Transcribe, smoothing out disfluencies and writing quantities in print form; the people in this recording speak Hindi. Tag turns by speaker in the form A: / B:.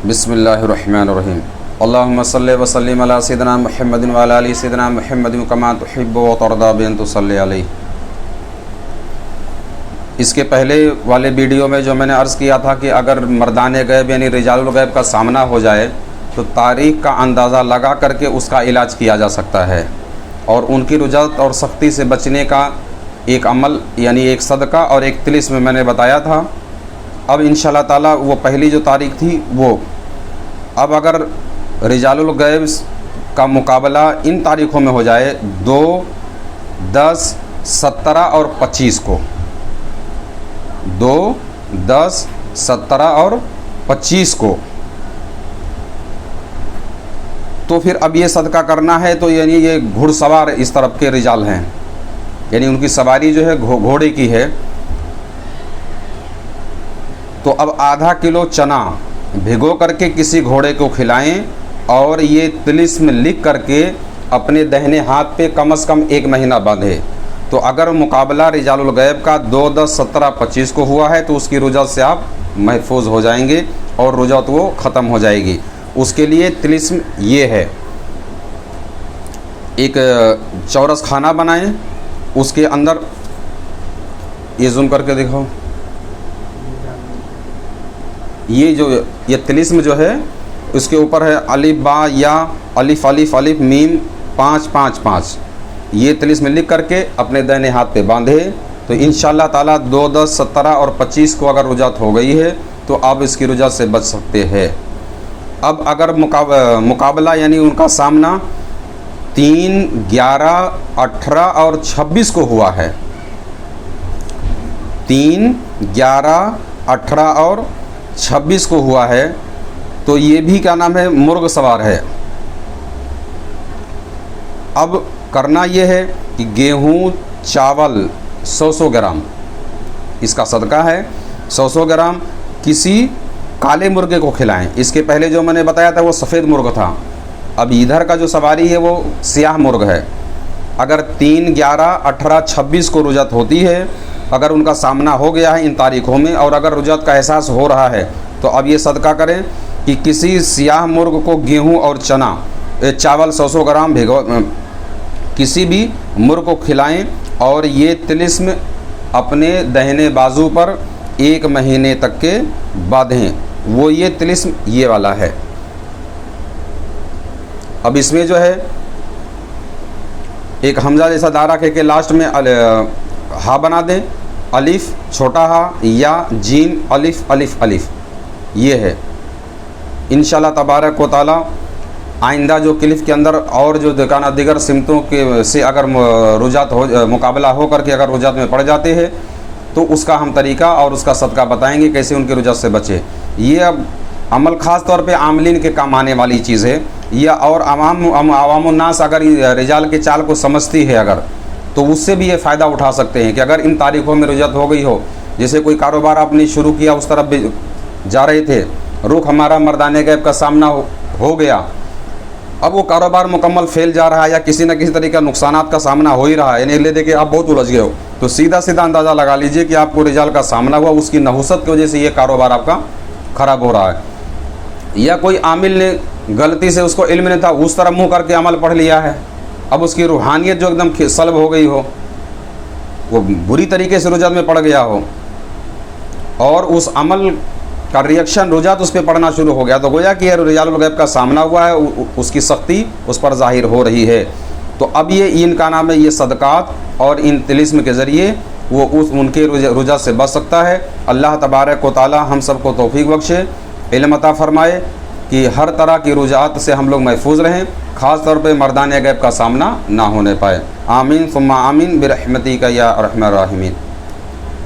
A: बिस्मिल्लाहिर्रहमानिर्रहीम। अल्लाहुम्मा सल्लि व सल्लिम अला सय्यिदिना मुहम्मदिन व अला आलि सय्यिदिना मुहम्मदिन कमा तुहिब्बु व तर्दा बिन तुसल्ली अलैहि। इसके पहले वाले वीडियो में जो मैंने अर्ज़ किया था कि अगर मर्दाने गैब यानी रिजालुल गैब का सामना हो जाए तो तारीख़ का अंदाज़ा लगा करके उसका इलाज किया जा सकता है, और उनकी रुजत और सख्ती से बचने का एक अमल यानी एक सदका और एक तिलिस्म मैंने बताया था। अब इंशाअल्लाह ताला वो पहली जो तारीख़ थी वो, अब अगर रिजालुल गैब का मुकाबला इन तारीख़ों में हो जाए 2, 10, 17 और 25 को, 2, 10, 17 और 25 को, तो फिर अब ये सदका करना है। तो यानी ये घुड़सवार इस तरफ के रिजाल हैं, यानी उनकी सवारी जो है घोड़े की है। तो अब आधा किलो चना भिगो करके किसी घोड़े को खिलाएं और ये तिलिस्म लिख करके अपने दाहिने हाथ पे कम से कम 1 महीना बांधे। तो अगर मुकाबला रिजालुल गैब का 2, 10, 17, 25 को हुआ है तो उसकी रुजत से आप महफूज हो जाएंगे और रुजत वो ख़त्म हो जाएगी। उसके लिए तिलिस्म ये है, एक चौरस खाना बनाएं, उसके अंदर ये जूम करके दिखाओ, ये तिलिस्म जो है उसके ऊपर है अलिफ बा या अलिफ अलिफ अलिफ मीम 5 5 5। ये तिलिस्म लिख करके अपने दाहिने हाथ पे बांधे तो इंशाअल्लाह ताला 2, 10, 17 और 25 को अगर रुजत हो गई है तो आप इसकी रुजत से बच सकते हैं। अब अगर मुकाबला यानी उनका सामना 3, 11, 18 और 26 को हुआ है, 3, 11, 18 और 26 को हुआ है, तो ये भी क्या नाम है, मुर्ग सवार है। अब करना ये है कि गेहूँ चावल 100 ग्राम इसका सदका है, 100 ग्राम किसी काले मुर्गे को खिलाएं। इसके पहले जो मैंने बताया था वो सफ़ेद मुर्ग था, अब इधर का जो सवारी है वो सियाह मुर्ग है। अगर 3, 11, 18, 26 को रुजत होती है, अगर उनका सामना हो गया है इन तारीख़ों में और अगर रुजत का एहसास हो रहा है तो अब ये सदका करें कि किसी सियाह मुर्ग को गेहूं और चना चावल 100 ग्राम भिगो किसी भी मुर्ग को खिलाएं और ये तिलिस्म अपने दाहिने बाजू पर 1 महीने तक के बांधें। वो ये तिलिस्म ये वाला है। अब इसमें जो है एक हमजा जैसा दायरा के लास्ट में हा बना दें, अलिफ छोटा हा या जीम अलिफ अलिफ अलिफ, ये है। इंशाअल्लाह तबारक व तआला आइंदा जो क्लिप के अंदर और जो दिगर सिमतों के से अगर रुजत हो मुकाबला हो करके अगर रुजत में पड़ जाते हैं तो उसका हम तरीका और उसका सदका बताएंगे कैसे उनकी रुजत से बचे। ये अब अमल ख़ास तौर पे आमलीन के काम आने वाली चीज़ है। या और अवामुन्नास अगर रिजाल के चाल को समझती है अगर, तो उससे भी ये फ़ायदा उठा सकते हैं कि अगर इन तारीख़ों में रुजत हो गई हो, जैसे कोई कारोबार आपने शुरू किया उस तरफ भी जा रहे थे, रुख हमारा मर्दाने गैब का सामना हो गया, अब वो कारोबार मुकम्मल फेल जा रहा है या किसी न किसी तरीके का नुकसानात का सामना हो ही रहा है, यानी ले दे के आप बहुत उलझ गए हो, तो सीधा सीधा अंदाज़ा लगा लीजिए कि आपको रिजाल का सामना हुआ, उसकी नहुसत की वजह से ये कारोबार आपका ख़राब हो रहा है। या कोई आमिल ने गलती से, उसको इल्म नहीं था, उस तरह मुँह करके अमल पढ़ लिया है, अब उसकी रूहानियत जो एकदम सल्ब हो गई हो, वो बुरी तरीके से रुजत में पड़ गया हो और उस अमल का रिएक्शन रुजत उस पर पड़ना शुरू हो गया, तो गोया कि रिजालुल गैब का सामना हुआ है, उसकी सख्ती उस पर ज़ाहिर हो रही है। तो अब ये इनका नाम है, ये सदक़ात और इन तिलिस्म के ज़रिए वो उनके रुजत से बच सकता है। अल्लाह तबारक व तआला हम सबको तौफीक बख्शे, इल्म अता फरमाए कि हर तरह की रुजात से हम लोग महफूज रहें, ख़ास तौर पे मर्दाने गैब का सामना ना होने पाए। आमीन सुम्मा आमीन बिरहमतिका या अरहमर राहिमीन।